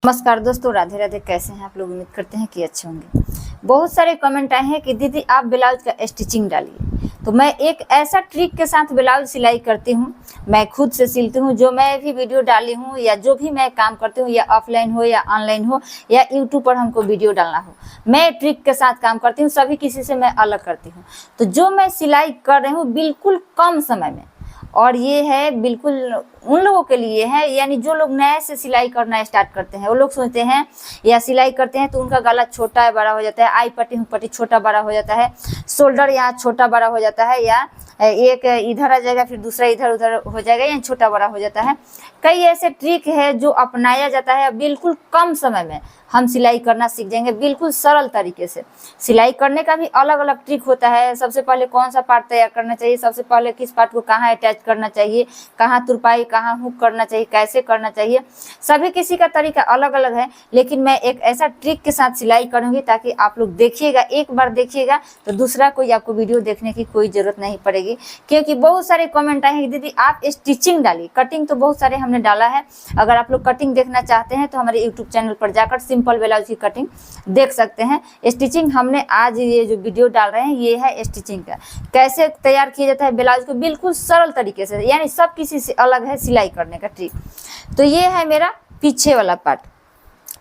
नमस्कार दोस्तों, राधे राधे। कैसे हैं आप लोग? उम्मीद करते हैं कि अच्छे होंगे। बहुत सारे कमेंट आए हैं कि दीदी आप ब्लाउज का स्टिचिंग डालिए। तो मैं एक ऐसा ट्रिक के साथ ब्लाउज सिलाई करती हूँ, मैं खुद से सिलती हूँ। जो मैं भी वीडियो डाली हूँ या जो भी मैं काम करती हूँ, या ऑफलाइन हो या ऑनलाइन हो या यूट्यूब पर हमको वीडियो डालना हो, मैं ट्रिक के साथ काम करती हूँ। सभी किसी से मैं अलग करती हूँ। तो जो मैं सिलाई कर रही हूँ बिल्कुल कम समय में, और ये है बिल्कुल उन लोगों के लिए है, यानी जो लोग नए से सिलाई करना स्टार्ट करते हैं। वो लोग सोचते हैं या सिलाई करते हैं तो उनका गला छोटा है बड़ा हो जाता है, आई पट्टी पट्टी छोटा बड़ा हो जाता है, शोल्डर यहाँ छोटा बड़ा हो जाता है, या एक इधर आ जाएगा फिर दूसरा इधर उधर हो जाएगा, या छोटा बड़ा हो जाता है। कई ऐसे ट्रिक है जो अपनाया जाता है। बिल्कुल कम समय में हम सिलाई करना सीख जाएंगे, बिल्कुल सरल तरीके से। सिलाई करने का भी अलग अलग ट्रिक होता है। सबसे पहले कौन सा पार्ट तैयार करना चाहिए, सबसे पहले किस पार्ट को कहाँ अटैच करना चाहिए, कहाँ तुरपाई, कहाँ हुक करना चाहिए, कैसे करना चाहिए, सभी किसी का तरीका अलग अलग है। लेकिन मैं एक ऐसा ट्रिक के साथ सिलाई करूँगी ताकि आप लोग देखिएगा, एक बार देखिएगा तो दूसरा कोई आपको वीडियो देखने की कोई ज़रूरत नहीं पड़ेगी। क्योंकि बहुत सारे कमेंट आए हैं दीदी आप स्टिचिंग डालिए। कटिंग तो बहुत सारे हमने डाला है। अगर आप लोग कटिंग देखना चाहते हैं तो हमारे यूट्यूब चैनल पर जाकर सिंपल ब्लाउज की कटिंग देख सकते हैं। स्टिचिंग हमने आज ये जो वीडियो डाल रहे हैं ये है स्टिचिंग का, कैसे तैयार किया जाता है ब्लाउज को बिल्कुल सरल तरीके से, यानी सब किसी से अलग है सिलाई करने का ट्रिक। तो ये है मेरा पीछे वाला पार्ट,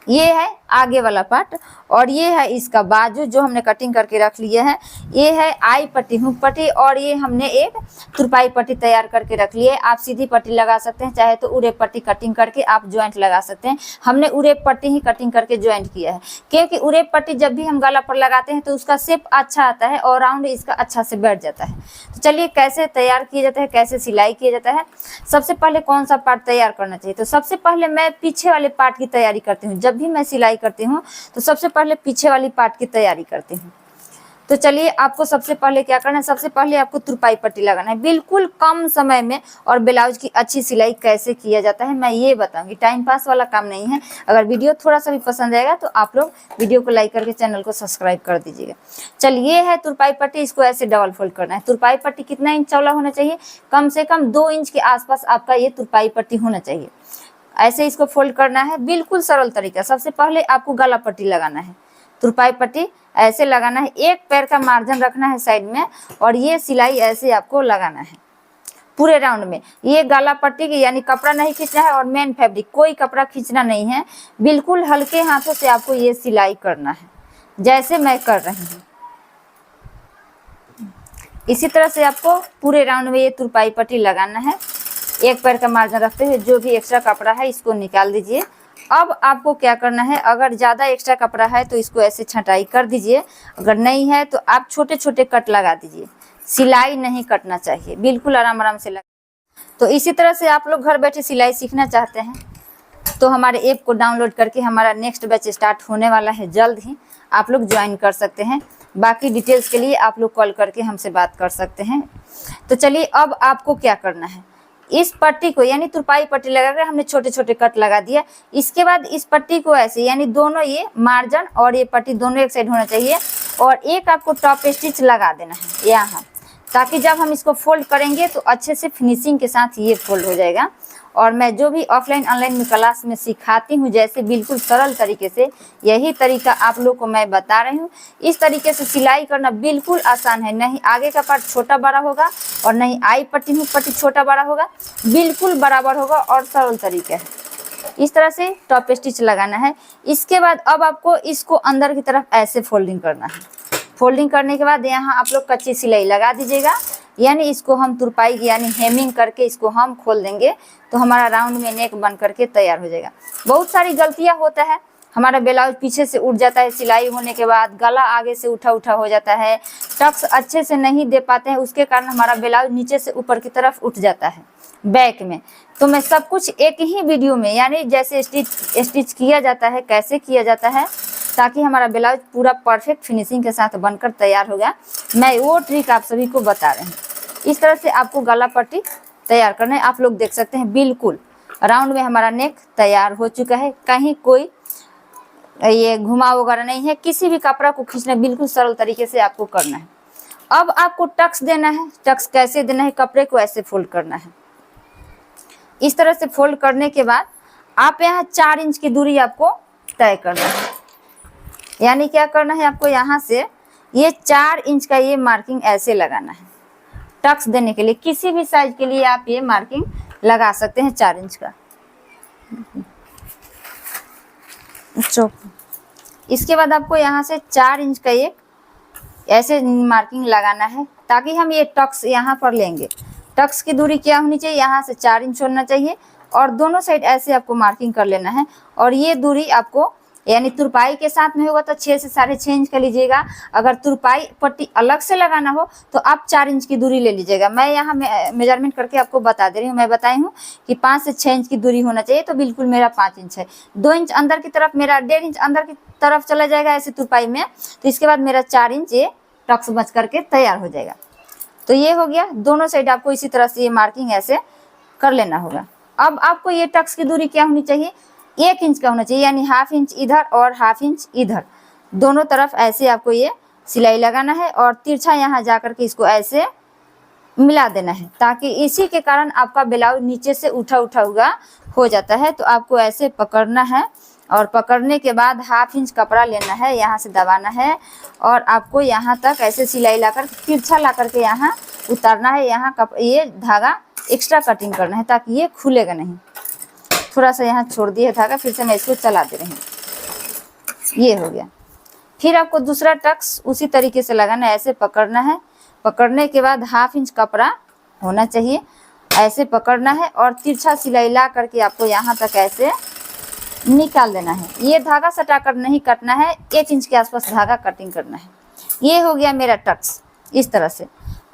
ये है आगे वाला पार्ट, और ये है इसका बाजू जो हमने कटिंग करके रख लिया है। ये है आई पट्टी, हुक पट्टी, और ये हमने एक तुरपाई पट्टी तैयार करके रख ली है। आप सीधी पट्टी लगा सकते हैं, चाहे तो उड़ेप पट्टी कटिंग करके आप ज्वाइंट लगा सकते हैं। हमने उड़ेप पट्टी ही कटिंग करके ज्वाइंट किया है, क्योंकि उड़ेप पट्टी जब भी हम गला पर लगाते हैं तो उसका शेप अच्छा आता है और राउंड इसका अच्छा से बैठ जाता है। तो चलिए कैसे तैयार किया जाता है, कैसे सिलाई किया जाता है। सबसे पहले कौन सा पार्ट तैयार करना चाहिए, तो सबसे पहले मैं पीछे वाले पार्ट की तैयारी करती हूँ। जब भी मैं सिलाई करती हूँ तो सबसे पहले पीछे वाली पार्ट की तैयारी करती हूँ। तो चलिए आपको सबसे पहले क्या करना है, सबसे पहले आपको तुरपाई पट्टी लगाना है बिल्कुल कम समय में। और ब्लाउज की अच्छी सिलाई कैसे किया जाता है मैं ये बताऊंगी, टाइम पास वाला काम नहीं है। अगर वीडियो थोड़ा सा भी पसंद आएगा तो आप लोग वीडियो को लाइक करके चैनल को सब्सक्राइब कर दीजिएगा। चलिए है तुरपाई पट्टी, इसको ऐसे डबल फोल्ड करना है। तुरपाई पट्टी कितना इंच चौड़ा होना चाहिए, कम से कम 2 इंच के आसपास आपका ये तुरपाई पट्टी होना चाहिए। ऐसे इसको फोल्ड करना है, बिल्कुल सरल तरीका। सबसे पहले आपको गला पट्टी लगाना है, तुरपाई पट्टी ऐसे लगाना है, एक पैर का मार्जिन रखना है साइड में, और ये सिलाई ऐसे आपको लगाना है पूरे राउंड में। ये गला पट्टी की यानी कपड़ा नहीं खींचना है, और मेन फैब्रिक कोई कपड़ा खींचना नहीं है। बिल्कुल हल्के हाथों से आपको ये सिलाई करना है जैसे मैं कर रही हूँ। इसी तरह से आपको पूरे राउंड में ये तुरपाई पट्टी लगाना है। एक पैर का मार्जिन रखते हुए जो भी एक्स्ट्रा कपड़ा है इसको निकाल दीजिए। अब आपको क्या करना है, अगर ज़्यादा एक्स्ट्रा कपड़ा है तो इसको ऐसे छँटाई कर दीजिए, अगर नहीं है तो आप छोटे छोटे कट लगा दीजिए। सिलाई नहीं कटना चाहिए, बिल्कुल आराम आराम से लगा। तो इसी तरह से आप लोग घर बैठे सिलाई सीखना चाहते हैं तो हमारे ऐप को डाउनलोड करके हमारा नेक्स्ट बैच स्टार्ट होने वाला है, जल्द ही आप लोग ज्वाइन कर सकते हैं। बाकी डिटेल्स के लिए आप लोग कॉल करके हमसे बात कर सकते हैं। तो चलिए अब आपको क्या करना है, इस पट्टी को यानी तुरपाई पट्टी लगाकर हमने छोटे छोटे कट लगा दिया। इसके बाद इस पट्टी को ऐसे यानी दोनों ये मार्जिन और ये पट्टी दोनों एक साइड होना चाहिए, और एक आपको टॉप स्टिच लगा देना है यहाँ, ताकि जब हम इसको फोल्ड करेंगे तो अच्छे से फिनिशिंग के साथ ये फोल्ड हो जाएगा। और मैं जो भी ऑफलाइन ऑनलाइन में क्लास में सिखाती हूँ जैसे बिल्कुल सरल तरीके से, यही तरीका आप लोग को मैं बता रही हूँ। इस तरीके से सिलाई करना बिल्कुल आसान है, नहीं आगे का पार्ट छोटा बड़ा होगा और नहीं आई पट्टी हुक पट्टी छोटा बड़ा होगा, बिल्कुल बराबर होगा और सरल तरीका है। इस तरह से टॉप स्टिच लगाना है। इसके बाद अब आपको इसको अंदर की तरफ ऐसे फोल्डिंग करना है। फोल्डिंग करने के बाद यहाँ आप लोग कच्ची सिलाई लगा दीजिएगा, यानी इसको हम तुरपाई यानी हेमिंग करके इसको हम खोल देंगे तो हमारा राउंड में नेक बन करके तैयार हो जाएगा। बहुत सारी गलतियाँ होता है, हमारा ब्लाउज पीछे से उठ जाता है सिलाई होने के बाद, गला आगे से उठा उठा हो जाता है, टक्स अच्छे से नहीं दे पाते हैं, उसके कारण हमारा ब्लाउज नीचे से ऊपर की तरफ उठ जाता है बैक में। तो मैं सब कुछ एक ही वीडियो में यानी जैसे स्टिच किया जाता है कैसे किया जाता है, ताकि हमारा ब्लाउज पूरा परफेक्ट फिनिशिंग के साथ बनकर तैयार हो गया, मैं वो ट्रिक आप सभी को बता रहे हैं। इस तरह से आपको गला पट्टी तैयार करना है। आप लोग देख सकते हैं बिल्कुल राउंड में हमारा नेक तैयार हो चुका है, कहीं कोई ये घुमाव वगैरह नहीं है। किसी भी कपड़ा को खींचना बिल्कुल सरल तरीके से आपको करना है। अब आपको टक्स देना है। टक्स कैसे देना है, कपड़े को ऐसे फोल्ड करना है। इस तरह से फोल्ड करने के बाद आप यहाँ 4 इंच की दूरी आपको तय करना है। यानी क्या करना है आपको, यहाँ से ये 4 इंच का ये मार्किंग ऐसे लगाना है। टक्स देने के लिए किसी भी साइज के लिए आप ये मार्किंग लगा सकते हैं 4 इंच का। इसके बाद आपको यहाँ से 4 इंच का एक ऐसे मार्किंग लगाना है, ताकि हम ये टक्स यहाँ पर लेंगे। टक्स की दूरी क्या होनी चाहिए, यहाँ से 4 इंच होना चाहिए और दोनों साइड ऐसे आपको मार्किंग कर लेना है। और ये दूरी आपको यानी तुरपाई के साथ में होगा तो 6 से 6.5 इंच का लीजिएगा। अगर तुरपाई पट्टी अलग से लगाना हो तो आप 4 इंच की दूरी ले लीजिएगा। मैं यहाँ मेजरमेंट करके आपको बता दे रही हूँ। मैं बताई हूँ कि 5 से 6 इंच की दूरी होना चाहिए, तो बिल्कुल मेरा 5 इंच है। 2 इंच अंदर की तरफ, मेरा 1.5 इंच अंदर की तरफ चला जाएगा ऐसे तुरपाई में, तो इसके बाद मेरा 4 इंच ये टक्स बच करके तैयार हो जाएगा। तो ये हो गया। दोनों साइड आपको इसी तरह से ये मार्किंग ऐसे कर लेना होगा। अब आपको ये टक्स की दूरी क्या होनी चाहिए, 1 इंच का होना चाहिए, यानी 1/2 इंच इधर और 1/2 इंच इधर, दोनों तरफ ऐसे आपको ये सिलाई लगाना है और तिरछा यहाँ जा करके इसको ऐसे मिला देना है, ताकि इसी के कारण आपका ब्लाउज नीचे से उठा उठा हुआ हो जाता है। तो आपको ऐसे पकड़ना है और पकड़ने के बाद 1/2 इंच कपड़ा लेना है, यहाँ से दबाना है और आपको यहाँ तक ऐसे सिलाई लाकर तिरछा ला करके यहाँ उतारना है। यहाँ ये धागा एक्स्ट्रा कटिंग करना है ताकि ये खुलेगा नहीं। थोड़ा सा यहाँ छोड़ दिए धागा, फिर से मैं इसको चला दे रही हूँ। ये हो गया। फिर आपको दूसरा टक्स उसी तरीके से लगाना है, ऐसे पकड़ना है। पकड़ने के बाद 1/2 इंच कपड़ा होना चाहिए, ऐसे पकड़ना है और तिरछा सिलाई ला करके आपको यहाँ तक ऐसे निकाल देना है। ये धागा सटा कर नहीं कटना है, 1 इंच के आसपास धागा कटिंग करना है। ये हो गया मेरा टक्स इस तरह से।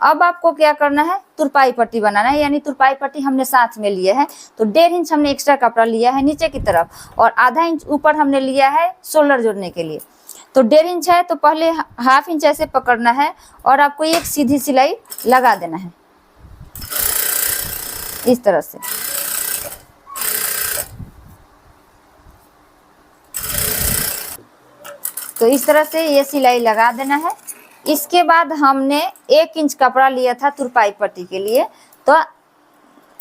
अब आपको क्या करना है, तुरपाई पट्टी बनाना है। यानी तुरपाई पट्टी हमने साथ में लिया है, तो 1.5 इंच हमने एक्स्ट्रा कपड़ा लिया है नीचे की तरफ और आधा इंच ऊपर हमने लिया है शोल्डर जोड़ने के लिए। तो 1.5 इंच है, तो पहले 1/2 इंच ऐसे पकड़ना है और आपको एक सीधी सिलाई लगा देना है इस तरह से। तो इस तरह से ये सिलाई लगा देना है। इसके बाद हमने 1 इंच कपड़ा लिया था तुरपाई पट्टी के लिए, तो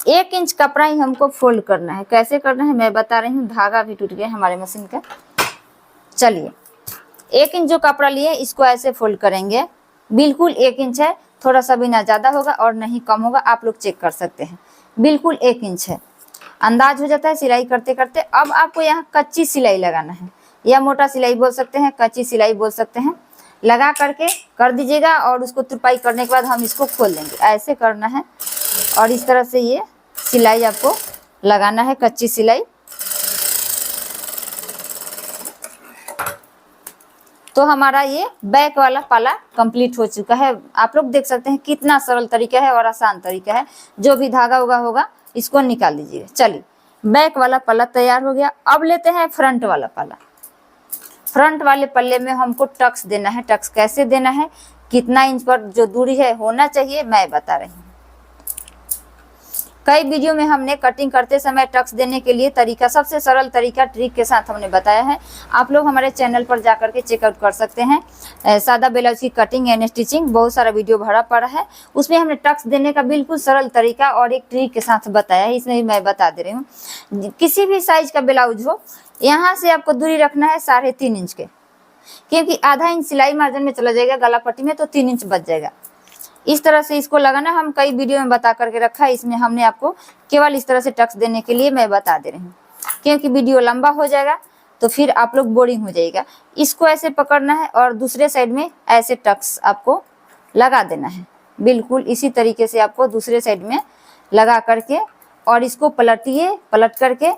1 इंच कपड़ा ही हमको फोल्ड करना है। कैसे करना है मैं बता रही हूँ। धागा भी टूट गया हमारे मशीन का। चलिए, 1 इंच जो कपड़ा लिए इसको ऐसे फोल्ड करेंगे। बिल्कुल 1 इंच है, थोड़ा सा भी ना ज़्यादा होगा और नहीं कम होगा, आप लोग चेक कर सकते हैं। बिल्कुल 1 इंच है, अंदाज हो जाता है सिलाई करते करते। अब आपको यहाँ कच्ची सिलाई लगाना है, या मोटा सिलाई बोल सकते हैं, कच्ची सिलाई बोल सकते हैं। लगा करके कर दीजिएगा और उसको तुरपाई करने के बाद हम इसको खोल देंगे। ऐसे करना है और इस तरह से ये सिलाई आपको लगाना है, कच्ची सिलाई। तो हमारा ये बैक वाला पाला कंप्लीट हो चुका है। आप लोग देख सकते हैं कितना सरल तरीका है और आसान तरीका है। जो भी धागा उगा होगा इसको निकाल दीजिएगा। चलिए, बैक वाला पल्ला तैयार हो गया। अब लेते हैं फ्रंट वाला पल्ला। फ्रंट वाले पल्ले में हमको टक्स देना है। टक्स कैसे देना है, कितना इंच पर जो दूरी है होना चाहिए, मैं बता रही हूँ। कई वीडियो में हमने कटिंग करते समय टक्स देने के लिए तरीका, सबसे सरल तरीका ट्रिक के साथ हमने बताया है। आप लोग हमारे चैनल पर जा करके चेकआउट कर सकते हैं। सादा ब्लाउज की कटिंग एंड स्टिचिंग बहुत सारा वीडियो भरा पड़ा है, उसमें हमने टक्स देने का बिल्कुल सरल तरीका और एक ट्रिक के साथ बताया है। इसमें भी मैं बता दे रही हूँ। किसी भी साइज का ब्लाउज हो, यहाँ से आपको दूरी रखना है 3.5 इंच के, क्योंकि आधा इंच सिलाई मार्जिन में चला जाएगा गला पट्टी में, तो 3 इंच बच जाएगा। इस तरह से इसको लगाना। हम कई वीडियो में बता करके रखा है, इसमें हमने आपको केवल इस तरह से टक्स देने के लिए मैं बता दे रही हूँ, क्योंकि वीडियो लंबा हो जाएगा तो फिर आप लोग बोरिंग हो जाएगा। इसको ऐसे पकड़ना है और दूसरे साइड में ऐसे टक्स आपको लगा देना है। बिल्कुल इसी तरीके से आपको दूसरे साइड में लगा करके और इसको पलटिए। पलट करके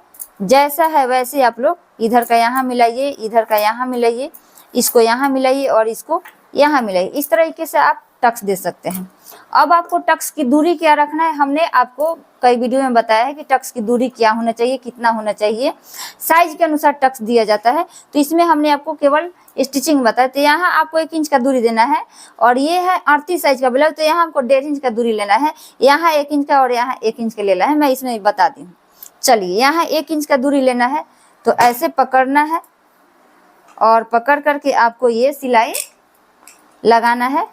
जैसा है वैसे आप लोग इधर का यहाँ मिलाइए, इधर का यहाँ मिलाइए, इसको यहाँ मिलाइए और इसको यहाँ मिलाइए। इस तरीके से आप टक्स दे सकते हैं। अब आपको टक्स की दूरी क्या रखना है, हमने आपको कई वीडियो में बताया है कि टक्स की दूरी क्या होना चाहिए, कितना होना चाहिए। साइज के अनुसार टक्स दिया जाता है, तो इसमें हमने आपको केवल स्टिचिंग बताया। तो यहाँ आपको 1 इंच का दूरी देना है और ये है 38 साइज का ब्लाउज, तो यहाँ हमको 1.5 इंच का दूरी लेना है। यहाँ 1 इंच का और यहाँ 1 इंच का लेना है, मैं इसमें बता दी हूँ। चलिए, यहाँ 1 इंच का दूरी लेना है, तो ऐसे पकड़ना है और पकड़ करके आपको ये सिलाई लगाना है।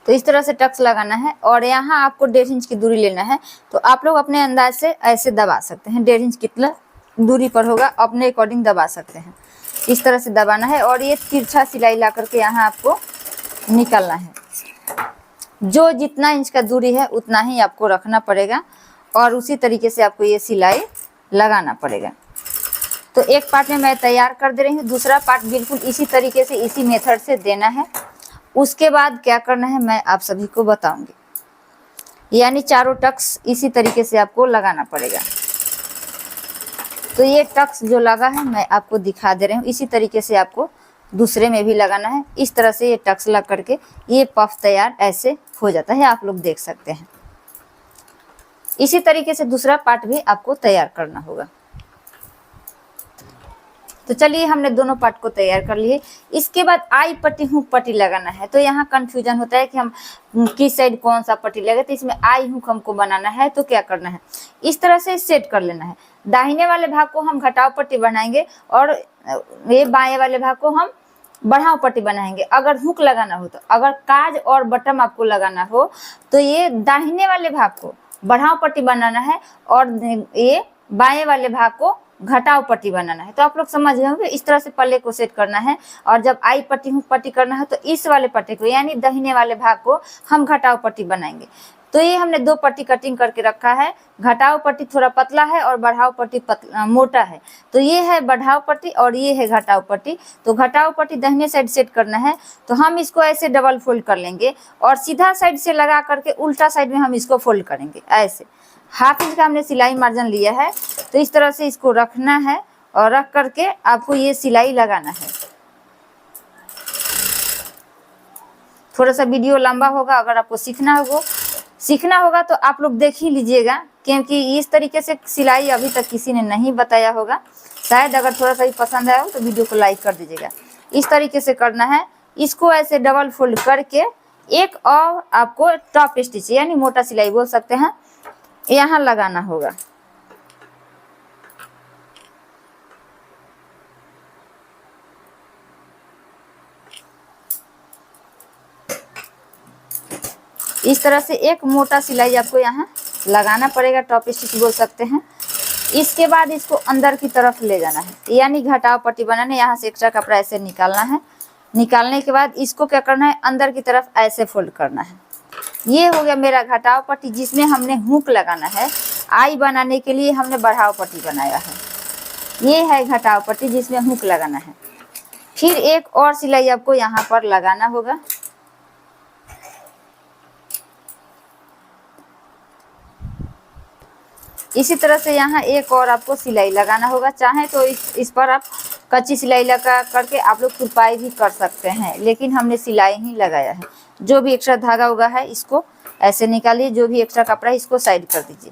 तो इस तरह से टक्स लगाना है और यहाँ आपको 1.5 इंच की दूरी लेना है। तो आप लोग अपने अंदाज से ऐसे दबा सकते हैं, 1.5 इंच कितना दूरी पर होगा अपने अकॉर्डिंग दबा सकते हैं। इस तरह से दबाना है और ये तिरछा सिलाई ला करके यहाँ आपको निकालना है। जो जितना इंच का दूरी है उतना ही आपको रखना पड़ेगा और उसी तरीके से आपको ये सिलाई लगाना पड़ेगा। तो एक पार्ट में मैं तैयार कर दे रही हूँ, दूसरा पार्ट बिल्कुल इसी तरीके से इसी मेथड से देना है। उसके बाद क्या करना है मैं आप सभी को बताऊंगी। यानी चारों टक्स इसी तरीके से आपको लगाना पड़ेगा। तो ये टक्स जो लगा है मैं आपको दिखा दे रही हूँ, इसी तरीके से आपको दूसरे में भी लगाना है। इस तरह से ये टक्स लग करके ये पफ तैयार ऐसे हो जाता है, आप लोग देख सकते हैं। इसी तरीके से दूसरा पार्ट भी आपको तैयार करना होगा। तो चलिए हमने दोनों पार्ट को तैयार कर लिए। इसके बाद आई पट्टी हुक पट्टी लगाना है। तो यहाँ कंफ्यूजन होता है कि हम किस साइड कौन सा पट्टी लगे, तो इसमें आई हुक हमको बनाना है। तो क्या करना है, इस तरह से सेट कर लेना है। दाहिने वाले भाग को हम घटाव पट्टी बनाएंगे और ये बाएं वाले भाग को हम बढ़ाव पट्टी बनाएंगे। अगर हुक लगाना हो तो, अगर काज और बटन आपको लगाना हो तो ये दाहिने वाले भाग को बढ़ाव पट्टी बनाना है और ये बाएं वाले भाग को घटाव पट्टी बनाना है। तो आप लोग समझ गए होंगे, इस तरह से पल्ले को सेट करना है। और जब आई पट्टी हुक पट्टी करना है तो इस वाले पट्टी को यानी दाहिने वाले भाग को हम घटाव पट्टी बनाएंगे। तो ये हमने 2 पट्टी कटिंग करके रखा है। घटाव पट्टी थोड़ा पतला है और बढ़ाव पट्टी मोटा है। तो ये है बढ़ाव पट्टी और ये है घटाव पट्टी। तो घटाव पट्टी दाहिने साइड सेट करना है। तो हम इसको ऐसे डबल फोल्ड कर लेंगे और सीधा साइड से लगा करके उल्टा साइड में हम इसको फोल्ड करेंगे। ऐसे 1/2 इंच का हमने सिलाई मार्जिन लिया है। तो इस तरह से इसको रखना है और रख करके आपको ये सिलाई लगाना है। थोड़ा सा वीडियो लंबा होगा, अगर आपको सीखना होगा तो आप लोग देख ही लीजिएगा, क्योंकि इस तरीके से सिलाई अभी तक किसी ने नहीं बताया होगा। शायद अगर थोड़ा सा भी पसंद आया हो तो वीडियो को लाइक कर दीजिएगा। इस तरीके से करना है। इसको ऐसे डबल फोल्ड करके एक और आपको टॉप स्टिच यानी मोटा सिलाई बोल सकते हैं, यहाँ लगाना होगा। इस तरह से एक मोटा सिलाई आपको यहाँ लगाना पड़ेगा, टॉप स्टिच बोल सकते हैं। इसके बाद इसको अंदर की तरफ ले जाना है, यानी घटाव पट्टी बनाने। यहाँ से एक्स्ट्रा कपड़ा ऐसे निकालना है। निकालने के बाद इसको क्या करना है, अंदर की तरफ ऐसे फोल्ड करना है। ये हो गया मेरा घटाव पट्टी, जिसमें हमने हुक लगाना है। आई बनाने के लिए हमने बढ़ाव पट्टी बनाया है। ये है घटाव पट्टी जिसमें हुक लगाना है। फिर एक और सिलाई आपको यहाँ पर लगाना होगा। इसी तरह से यहाँ एक और आपको सिलाई लगाना होगा। चाहे तो इस पर आप कच्ची सिलाई लगा करके आप लोग तुरपाई भी कर सकते हैं, लेकिन हमने सिलाई ही लगाया है। जो भी एक्स्ट्रा धागा होगा है इसको ऐसे निकालिए, जो भी एक्स्ट्रा कपड़ा है इसको साइड कर दीजिए।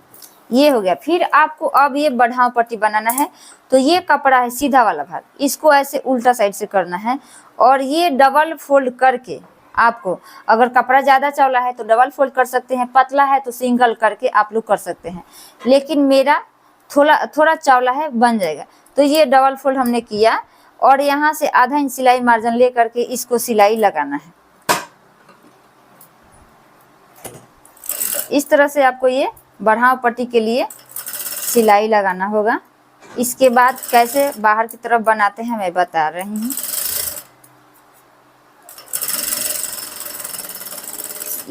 ये हो गया। फिर आपको अब ये बढ़ाव पट्टी बनाना है। तो ये कपड़ा है सीधा वाला भाग, इसको ऐसे उल्टा साइड से करना है और ये डबल फोल्ड करके आपको, अगर कपड़ा ज़्यादा चौड़ा है तो डबल फोल्ड कर सकते हैं, पतला है तो सिंगल करके आप लोग कर सकते हैं। लेकिन मेरा थोड़ा चौड़ा है, बन जाएगा। तो ये डबल फोल्ड हमने किया और यहाँ से आधा इंच सिलाई मार्जिन ले करके इसको सिलाई लगाना है। इस तरह से आपको ये बढ़ाव पट्टी के लिए सिलाई लगाना होगा। इसके बाद कैसे बाहर की तरफ बनाते हैं मैं बता रही हूँ।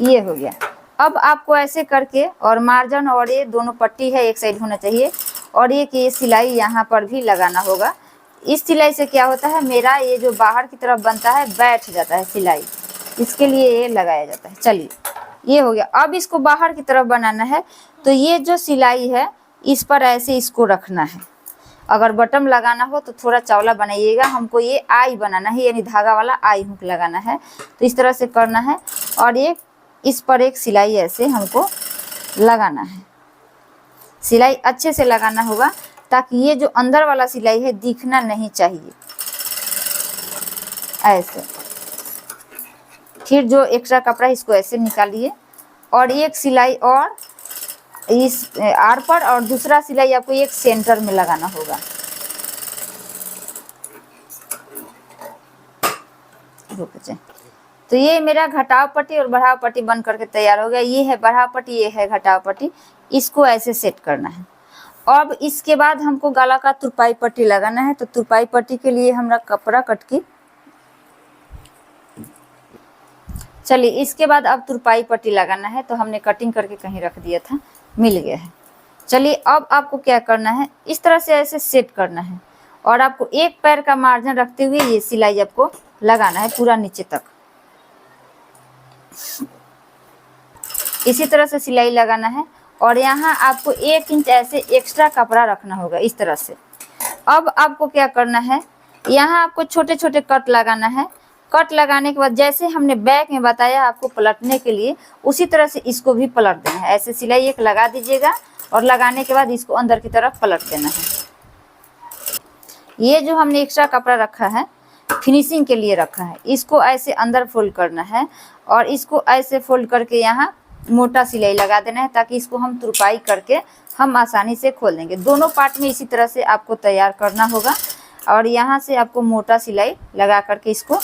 ये हो गया। अब आपको ऐसे करके और मार्जिन और ये दोनों पट्टी है एक साइड होना चाहिए और ये सिलाई यहाँ पर भी लगाना होगा। इस सिलाई से क्या होता है, मेरा ये जो बाहर की तरफ बनता है बैठ जाता है सिलाई, इसके लिए ये लगाया जाता है। चलिए ये हो गया। अब इसको बाहर की तरफ बनाना है। तो ये जो सिलाई है इस पर ऐसे इसको रखना है। अगर बटन लगाना हो तो थोड़ा चौड़ा बनाइएगा। हमको ये आई बनाना है, यानी धागा वाला आई हुक लगाना है। तो इस तरह से करना है और ये इस पर एक सिलाई ऐसे हमको लगाना है। सिलाई अच्छे से लगाना होगा ताकि ये जो अंदर वाला सिलाई है दिखना नहीं चाहिए, ऐसे। फिर जो एक्स्ट्रा कपड़ा इसको ऐसे निकालिए और एक सिलाई और इस आर पर और दूसरा सिलाई आपको एक सेंटर में लगाना होगा। रुक जाए। तो ये मेरा घटाव पट्टी और बढ़ाव पट्टी बन करके तैयार हो गया। ये है बढ़ाव पट्टी, ये है घटाव पट्टी। इसको ऐसे सेट करना है। अब इसके बाद हमको गला का तुरपाई पट्टी लगाना है। तो तुरपाई पट्टी के लिए हमरा कपड़ा कट की, चलिए इसके बाद अब तुरपाई पट्टी लगाना है। तो हमने कटिंग करके कहीं रख दिया था, मिल गया है। चलिए अब आपको क्या करना है, इस तरह से ऐसे सेट करना है और आपको एक पैर का मार्जिन रखते हुए ये सिलाई आपको लगाना है पूरा नीचे तक। इसी तरह से सिलाई लगाना है और यहाँ आपको 1 इंच ऐसे एक्स्ट्रा कपड़ा रखना होगा इस तरह से। अब आपको क्या करना है, यहाँ आपको छोटे छोटे कट लगाना है। कट लगाने के बाद जैसे हमने बैक में बताया आपको पलटने के लिए, उसी तरह से इसको भी पलट देना है। ऐसे सिलाई एक लगा दीजिएगा और लगाने के बाद इसको अंदर की तरफ पलट देना है। ये जो हमने एक्स्ट्रा कपड़ा रखा है फिनिशिंग के लिए रखा है, इसको ऐसे अंदर फोल्ड करना है और इसको ऐसे फोल्ड करके यहाँ मोटा सिलाई लगा देना है ताकि इसको हम तुरपाई करके हम आसानी से खोल देंगे। दोनों पार्ट में इसी तरह से आपको तैयार करना होगा और यहाँ से आपको मोटा सिलाई लगा करके इसको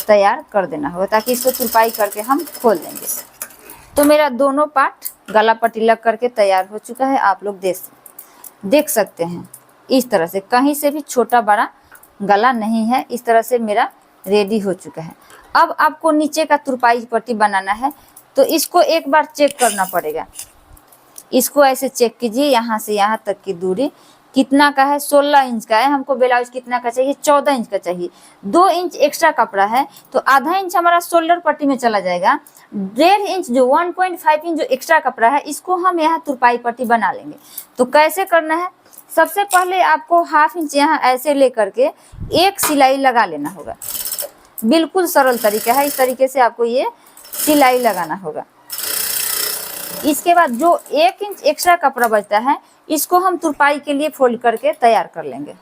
तैयार कर देना होगा ताकि इसको तुरपाई करके हम खोल देंगे। तो मेरा दोनों पार्ट गला पट्टी लग करके तैयार हो चुका है। आप लोग देख सकते हैं इस तरह से, कहीं से भी छोटा बड़ा गला नहीं है। इस तरह से मेरा रेडी हो चुका है। अब आपको नीचे का तुरपाई पट्टी बनाना है तो इसको एक बार चेक करना पड़ेगा। इसको ऐसे चेक कीजिए, यहाँ से यहाँ तक की दूरी कितना का है, 16 इंच का है। हमको ब्लाउज कितना का चाहिए, 14 इंच का चाहिए। 2 इंच एक्स्ट्रा कपड़ा है तो आधा इंच हमारा शोल्डर पट्टी में चला जाएगा। 1.5 इंच जो 1.5 इंच जो एक्स्ट्रा कपड़ा है इसको हम यहाँ तुरपाई पट्टी बना लेंगे। तो कैसे करना है, सबसे पहले आपको 1/2 इंच यहाँ ऐसे लेकर के एक सिलाई लगा लेना होगा। बिल्कुल सरल तरीका है, इस तरीके से आपको ये सिलाई लगाना होगा। इसके बाद जो 1 इंच एक्स्ट्रा कपड़ा बचता है इसको हम तुरपाई के लिए फोल्ड करके तैयार कर लेंगे।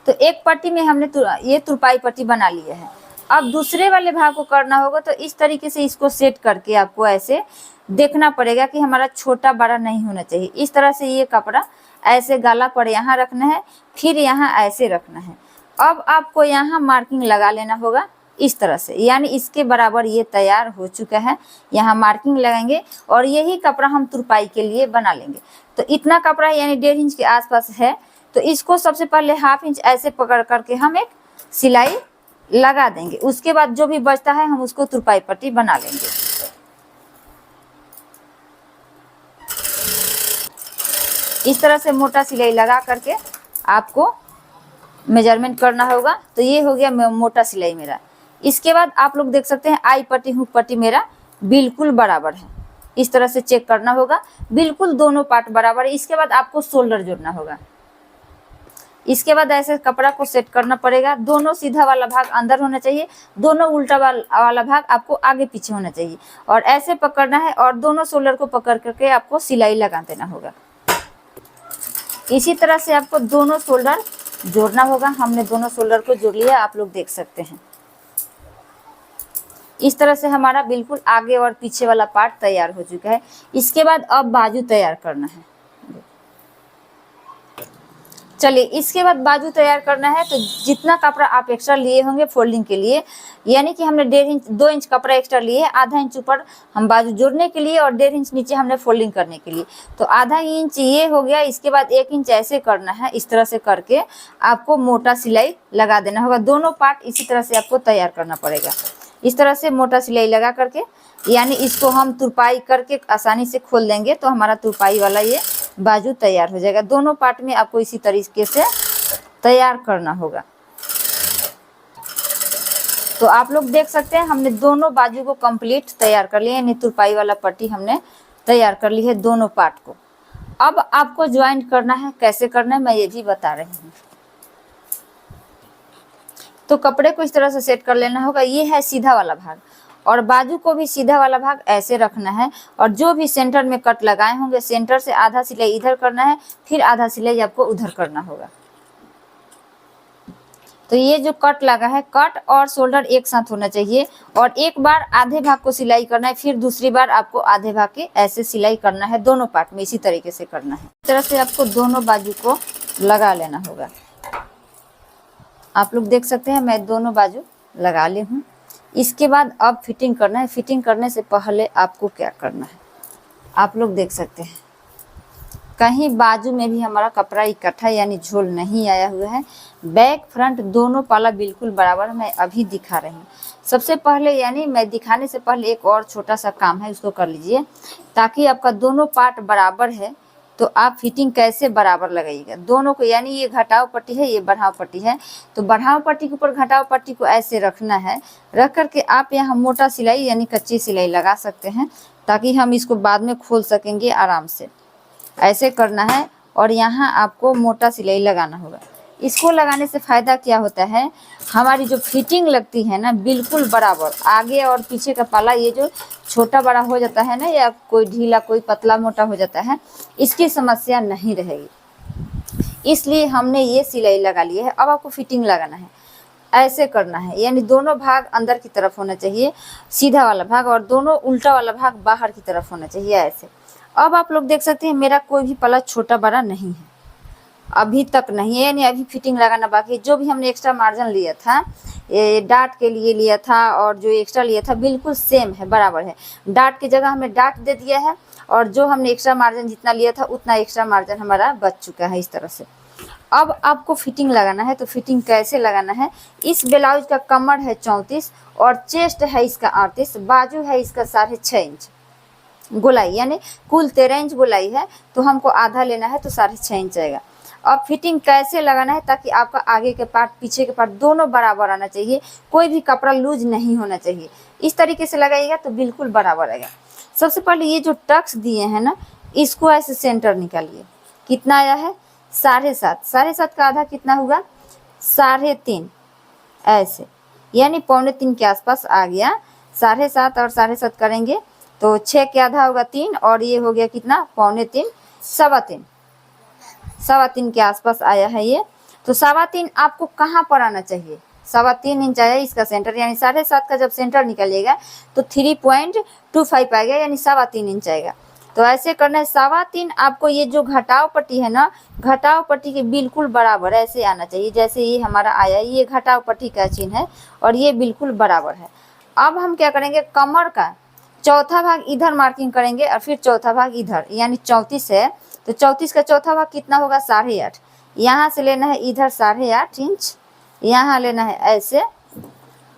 तो एक पट्टी में हमने ये तुरपाई पट्टी बना लिया है। अब दूसरे वाले भाग को करना होगा तो इस तरीके से इसको सेट करके आपको ऐसे देखना पड़ेगा कि हमारा छोटा बड़ा नहीं होना चाहिए। इस तरह से ये कपड़ा ऐसे गला पर यहाँ रखना है, फिर यहाँ ऐसे रखना है। अब आपको यहाँ मार्किंग लगा लेना होगा इस तरह से, यानी इसके बराबर ये तैयार हो चुका है। यहाँ मार्किंग लगाएंगे और यही कपड़ा हम तुरपाई के लिए बना लेंगे। तो इतना कपड़ा यानी 1.5 इंच के आसपास है तो इसको सबसे पहले 1/2 इंच ऐसे पकड़ करके हम एक सिलाई लगा देंगे। उसके बाद जो भी बचता है हम उसको तुरपाई पट्टी बना लेंगे। इस तरह से मोटा सिलाई लगा करके आपको मेजरमेंट करना होगा। तो ये हो गया मोटा सिलाई मेरा। इसके बाद आप लोग देख सकते हैं आई पट्टी हुक पट्टी मेरा बिल्कुल बराबर है। इस तरह से चेक करना होगा, बिल्कुल दोनों पार्ट बराबर है। इसके बाद आपको शोल्डर जोड़ना होगा। इसके बाद ऐसे कपड़ा को सेट करना पड़ेगा। दोनों सीधा वाला भाग अंदर होना चाहिए, दोनों उल्टा वाला भाग आपको आगे पीछे होना चाहिए और ऐसे पकड़ना है और दोनों शोल्डर को पकड़ करके आपको सिलाई लगा देना होगा। इसी तरह से आपको दोनों शोल्डर जोड़ना होगा। हमने दोनों शोल्डर को जोड़ लिया, आप लोग देख सकते हैं। इस तरह से हमारा बिल्कुल आगे और पीछे वाला पार्ट तैयार हो चुका है। इसके बाद अब बाजू तैयार करना है। चलिए इसके बाद बाजू तैयार करना है। तो जितना कपड़ा आप एक्स्ट्रा लिए होंगे फोल्डिंग के लिए, यानी कि हमने 1.5 इंच 2 इंच कपड़ा एक्स्ट्रा लिए है, आधा इंच ऊपर हम बाजू जोड़ने के लिए और 1.5 इंच नीचे हमने फोल्डिंग करने के लिए। तो आधा इंच ये हो गया। इसके बाद 1 इंच ऐसे करना है। इस तरह से करके आपको मोटा सिलाई लगा देना होगा। दोनों पार्ट इसी तरह से आपको तैयार करना पड़ेगा। इस तरह से मोटा सिलाई लगा करके, यानी इसको हम तुरपाई करके आसानी से खोल देंगे तो हमारा तुरपाई वाला ये बाजू तैयार हो जाएगा। दोनों पार्ट में आपको इसी तरीके से तैयार करना होगा। तो आप लोग देख सकते हैं हमने दोनों बाजू को कंप्लीट तैयार कर लिया, यानी तुरपाई वाला पट्टी हमने तैयार कर ली है दोनों पार्ट को। अब आपको ज्वाइंट करना है, कैसे करना है मैं ये भी बता रही हूँ। तो कपड़े को इस तरह से सेट कर लेना होगा। ये है सीधा वाला भाग और बाजू को भी सीधा वाला भाग ऐसे रखना है और जो भी सेंटर में कट लगाए होंगे सेंटर से आधा सिलाई इधर करना है, फिर आधा सिलाई आपको उधर करना होगा। तो ये जो कट लगा है, कट और शोल्डर एक साथ होना चाहिए और एक बार आधे भाग को सिलाई करना है, फिर दूसरी बार आपको आधे भाग के ऐसे सिलाई करना है। दोनों पार्ट में इसी तरीके से करना है। इस तरह से आपको दोनों बाजू को लगा लेना होगा। आप लोग देख सकते हैं मैं दोनों बाजू लगा ली हूँ। इसके बाद अब फिटिंग करना है। फिटिंग करने से पहले आपको क्या करना है, आप लोग देख सकते हैं कहीं बाजू में भी हमारा कपड़ा इकट्ठा यानी झोल नहीं आया हुआ है। बैक फ्रंट दोनों पाला बिल्कुल बराबर मैं अभी दिखा रही हूँ। सबसे पहले यानी मैं दिखाने से पहले एक और छोटा सा काम है, उसको कर लीजिए ताकि आपका दोनों पार्ट बराबर है। तो आप फिटिंग कैसे बराबर लगाइएगा दोनों को, यानी ये घटाव पट्टी है, ये बढ़ाव पट्टी है, तो बढ़ाव पट्टी के ऊपर घटाव पट्टी को ऐसे रखना है। रख करके आप यहाँ मोटा सिलाई यानी कच्ची सिलाई लगा सकते हैं ताकि हम इसको बाद में खोल सकेंगे आराम से। ऐसे करना है और यहाँ आपको मोटा सिलाई लगाना होगा। इसको लगाने से फ़ायदा क्या होता है, हमारी जो फिटिंग लगती है ना बिल्कुल बराबर, आगे और पीछे का पाला ये जो छोटा बड़ा हो जाता है ना, या कोई ढीला कोई पतला मोटा हो जाता है, इसकी समस्या नहीं रहेगी। इसलिए हमने ये सिलाई लगा ली है। अब आपको फिटिंग लगाना है। ऐसे करना है, यानी दोनों भाग अंदर की तरफ होना चाहिए सीधा वाला भाग, और दोनों उल्टा वाला भाग बाहर की तरफ होना चाहिए ऐसे। अब आप लोग देख सकते हैं मेरा कोई भी पल्ला छोटा बड़ा नहीं है, अभी तक नहीं है, यानी अभी फिटिंग लगाना बाकी है। जो भी हमने एक्स्ट्रा मार्जिन लिया था, ये डाट के लिए लिया था और जो एक्स्ट्रा लिया था बिल्कुल सेम है, बराबर है। डाट की जगह हमने डाट दे दिया है और जो हमने एक्स्ट्रा मार्जिन जितना लिया था उतना एक्स्ट्रा मार्जिन हमारा बच चुका है इस तरह से। अब आपको फिटिंग लगाना है। तो फिटिंग कैसे लगाना है, इस ब्लाउज का कमर है 34 और चेस्ट है इसका 38, बाजू है इसका 6.5 इंच गोलाई, यानी कुल 13 इंच गोलाई है, तो हमको आधा लेना है तो 6.5 इंच आएगा। अब फिटिंग कैसे लगाना है, ताकि आपका आगे के पार्ट पीछे के पार्ट दोनों बराबर आना चाहिए, कोई भी कपड़ा लूज नहीं होना चाहिए। इस तरीके से लगाइएगा तो बिल्कुल बराबर आएगा। सबसे पहले ये जो टक्स दिए हैं ना, इसको ऐसे सेंटर निकालिए। कितना आया है 7.5, 7.5 का आधा कितना हुआ 3.5, ऐसे यानी 2.25 के आसपास आ गया। 7.5 और 7.5 करेंगे तो 6 के आधा होगा 3, और ये हो गया कितना 2.25, 3.25 के आसपास आया है ये। तो 3.25 आपको कहाँ पर आना चाहिए, 3.25 इंच आया इसका सेंटर, यानी 7.5 का जब सेंटर निकलिएगा तो 3.25 आएगा, यानी 3.25 इंच आएगा। तो ऐसे करना है। 3.25 आपको ये जो घटाव पट्टी है ना, घटाव पट्टी के बिल्कुल बराबर ऐसे आना चाहिए, जैसे ये हमारा आया, ये घटाव पट्टी का चिन्ह है और ये बिल्कुल बराबर है। अब हम क्या करेंगे, कमर का चौथा भाग इधर मार्किंग करेंगे और फिर चौथा भाग इधर, यानी 34 है तो 34 का चौथा भाग कितना होगा 8.5। यहाँ से लेना है इधर 8.5 इंच, यहाँ लेना है ऐसे,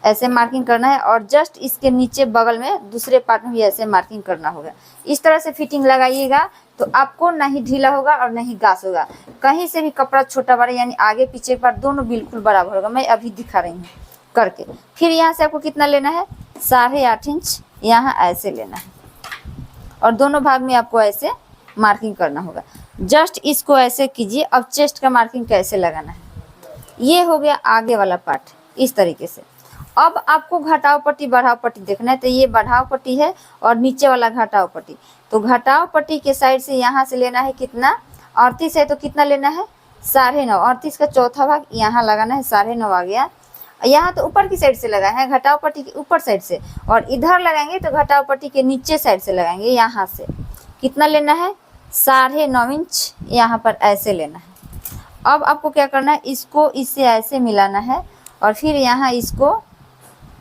ऐसे मार्किंग करना है, और जस्ट इसके नीचे बगल में दूसरे पार्ट में भी ऐसे मार्किंग करना होगा। इस तरह से फिटिंग लगाइएगा तो आपको नहीं ढीला होगा और नहीं गास होगा, कहीं से भी कपड़ा छोटा बड़ा यानी आगे पीछे का पार्ट दोनों बिल्कुल बराबर होगा। मैं अभी दिखा रही हूँ करके। फिर यहाँ से आपको कितना लेना है 8.5 इंच, यहाँ ऐसे लेना है और दोनों भाग में आपको ऐसे मार्किंग करना होगा। जस्ट इसको ऐसे कीजिए। अब चेस्ट का मार्किंग कैसे लगाना है, ये हो गया आगे वाला पार्ट इस तरीके से। अब आपको घटाव पट्टी बढ़ाव पट्टी देखना है, तो ये बढ़ाव पट्टी है और नीचे वाला घटाव पट्टी। तो घटाव पट्टी के साइड से यहाँ से लेना है कितना 38 है तो कितना लेना है 9.5, 38 का चौथा भाग यहाँ लगाना है, 9.5 आ गया। यहाँ तो ऊपर की साइड से लगा है घटाव पट्टी के ऊपर साइड से, और इधर लगाएंगे तो घटाव पट्टी के नीचे साइड से लगाएंगे। यहाँ से कितना लेना है 9.5 इंच, यहाँ पर ऐसे लेना है। अब आपको क्या करना है, इसको इससे ऐसे मिलाना है और फिर यहाँ इसको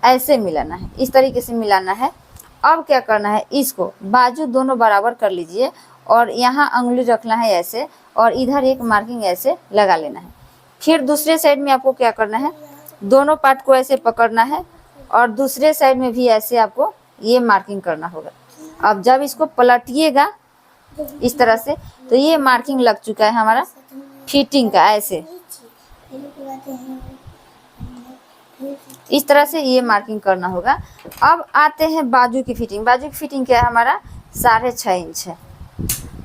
ऐसे मिलाना है, इस तरीके से मिलाना है। अब क्या करना है, इसको बाजू दोनों बराबर कर लीजिए और यहाँ अंगुली रखना है ऐसे, और इधर एक मार्किंग ऐसे लगा लेना है। फिर दूसरे साइड में आपको क्या करना है, दोनों पार्ट को ऐसे पकड़ना है और दूसरे साइड में भी ऐसे आपको ये मार्किंग करना होगा। अब जब इसको पलटिएगा इस तरह से तो ये मार्किंग लग चुका है हमारा फिटिंग का, ऐसे इस तरह से ये मार्किंग करना होगा। अब आते हैं बाजू की फिटिंग। बाजू की फिटिंग क्या है हमारा 6.5 इंच है।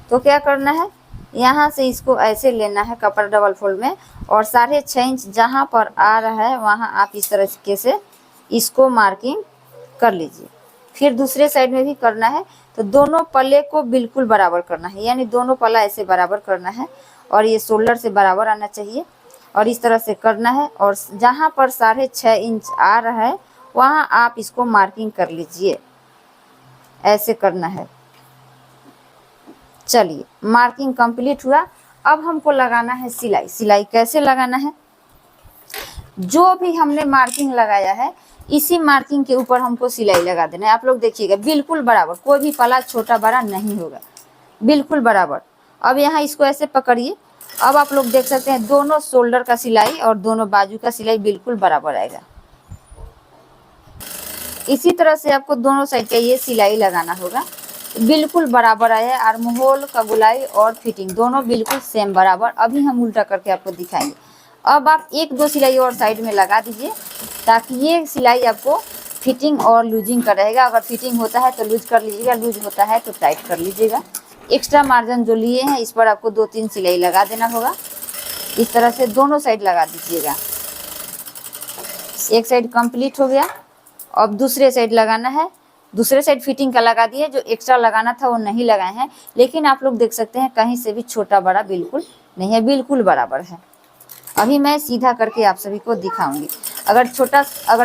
तो क्या करना है, यहाँ से इसको ऐसे लेना है कपड़ा डबल फोल्ड में, और 6.5 इंच जहाँ पर आ रहा है वहाँ आप इस तरीके से इसको मार्किंग कर लीजिए। फिर दूसरे साइड में भी करना है। तो दोनों पल्ले को बिल्कुल बराबर करना है, यानी दोनों पल्ला ऐसे बराबर करना है और ये शोल्डर से बराबर आना चाहिए, और इस तरह से करना है। और जहाँ पर 6.5 इंच आ रहा है वहाँ आप इसको मार्किंग कर लीजिए, ऐसे करना है। चलिए मार्किंग कंप्लीट हुआ। अब हमको लगाना है सिलाई। सिलाई कैसे लगाना है, जो भी हमने मार्किंग लगाया है इसी मार्किंग के ऊपर हमको सिलाई लगा देना है। आप लोग देखिएगा बिल्कुल बराबर, कोई भी पल्ला छोटा बड़ा नहीं होगा, बिल्कुल बराबर। अब यहाँ इसको ऐसे पकड़िए। अब आप लोग देख सकते हैं दोनों शोल्डर का सिलाई और दोनों बाजू का सिलाई बिल्कुल बराबर आएगा। इसी तरह से आपको दोनों साइड का ये सिलाई लगाना होगा, बिल्कुल बराबर आया। आर्म होल का गुलाई और फिटिंग दोनों बिल्कुल सेम बराबर। अभी हम उल्टा करके आपको दिखाएंगे। अब आप एक दो सिलाई और साइड में लगा दीजिए ताकि ये सिलाई आपको फिटिंग और लूजिंग का रहेगा। अगर फिटिंग होता है तो लूज कर लीजिएगा, लूज होता है तो टाइट कर लीजिएगा। एक्स्ट्रा मार्जिन जो लिए हैं इस पर आपको 2-3 सिलाई लगा देना होगा। इस तरह से दोनों साइड लगा दीजिएगा। एक साइड कंप्लीट हो गया, अब दूसरे साइड लगाना है। दूसरे साइड फिटिंग का लगा दिए, जो एक्स्ट्रा लगाना था वो नहीं लगाए हैं। लेकिन आप लोग देख सकते हैं कहीं से भी छोटा बड़ा बिल्कुल नहीं है, बिल्कुल बराबर है। अभी मैं सीधा करके आप सभी को दिखाऊंगी। अगर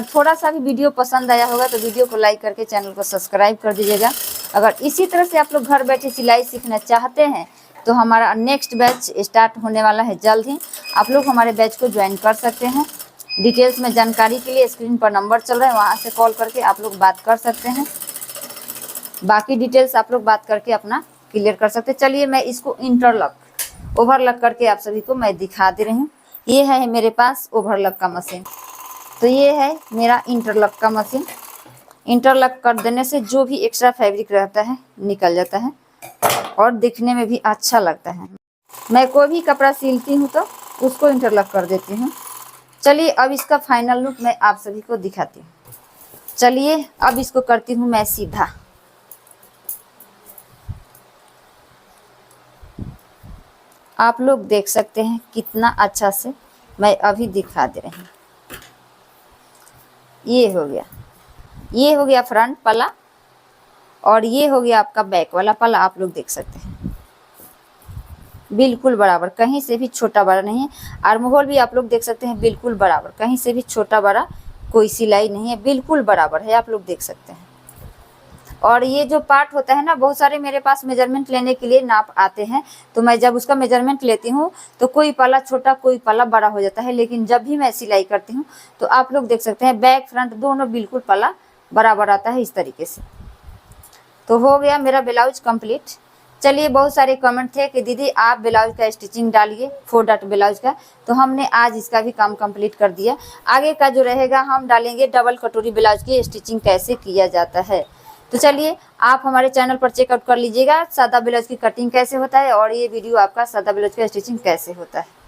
थोड़ा सा भी वीडियो पसंद आया होगा तो वीडियो को लाइक करके चैनल को सब्सक्राइब कर दीजिएगा। अगर इसी तरह से आप लोग घर बैठे सिलाई सीखना चाहते हैं तो हमारा नेक्स्ट बैच स्टार्ट होने वाला है जल्द ही। आप लोग हमारे बैच को ज्वाइन कर सकते हैं। डिटेल्स में जानकारी के लिए स्क्रीन पर नंबर चल रहा है, वहाँ से कॉल करके आप लोग बात कर सकते हैं। बाकी डिटेल्स आप लोग बात करके अपना क्लियर कर सकते हैं। चलिए मैं इसको इंटरलॉक ओवरलॉक करके आप सभी को मैं दिखा दे रही हूँ। ये है मेरे पास ओवरलॉक का मशीन, तो ये है मेरा इंटरलॉक का मशीन। इंटरलॉक कर देने से जो भी एक्स्ट्रा फैब्रिक रहता है निकल जाता है और दिखने में भी अच्छा लगता है। मैं कोई भी कपड़ा सिलती हूँ तो उसको इंटरलॉक कर देती हूँ। चलिए अब इसका फाइनल लुक मैं आप सभी को दिखाती हूँ। चलिए अब इसको करती हूँ मैं सीधा। आप लोग देख सकते हैं कितना अच्छा से मैं अभी दिखा दे रही हूँ। ये हो गया फ्रंट पल्ला और ये हो गया आपका बैक वाला पल्ला। आप लोग देख सकते हैं बिल्कुल बराबर, कहीं से भी छोटा बड़ा नहीं है। आर्म होल भी आप लोग देख सकते हैं बिल्कुल बराबर, कहीं से भी छोटा बड़ा कोई सिलाई नहीं है, बिल्कुल बराबर है। आप लोग देख सकते हैं। और ये जो पार्ट होता है ना, बहुत सारे मेरे पास मेजरमेंट लेने के लिए नाप आते हैं, तो मैं जब उसका मेजरमेंट लेती हूँ तो कोई पल्ला छोटा कोई पल्ला बड़ा हो जाता है। लेकिन जब भी मैं सिलाई करती हूँ तो आप लोग देख सकते हैं बैक फ्रंट दोनों बिल्कुल पल्ला बराबर आता है इस तरीके से। तो हो गया मेरा ब्लाउज कंप्लीट। चलिए बहुत सारे कमेंट थे कि दीदी आप ब्लाउज का स्टिचिंग डालिए 4 डॉट ब्लाउज का, तो हमने आज इसका भी काम कंप्लीट कर दिया। आगे का जो रहेगा हम डालेंगे डबल कटोरी ब्लाउज की स्टिचिंग कैसे किया जाता है। तो चलिए आप हमारे चैनल पर चेकआउट कर लीजिएगा सादा ब्लाउज की कटिंग कैसे होता है और ये वीडियो आपका सादा ब्लाउज का स्टिचिंग कैसे होता है।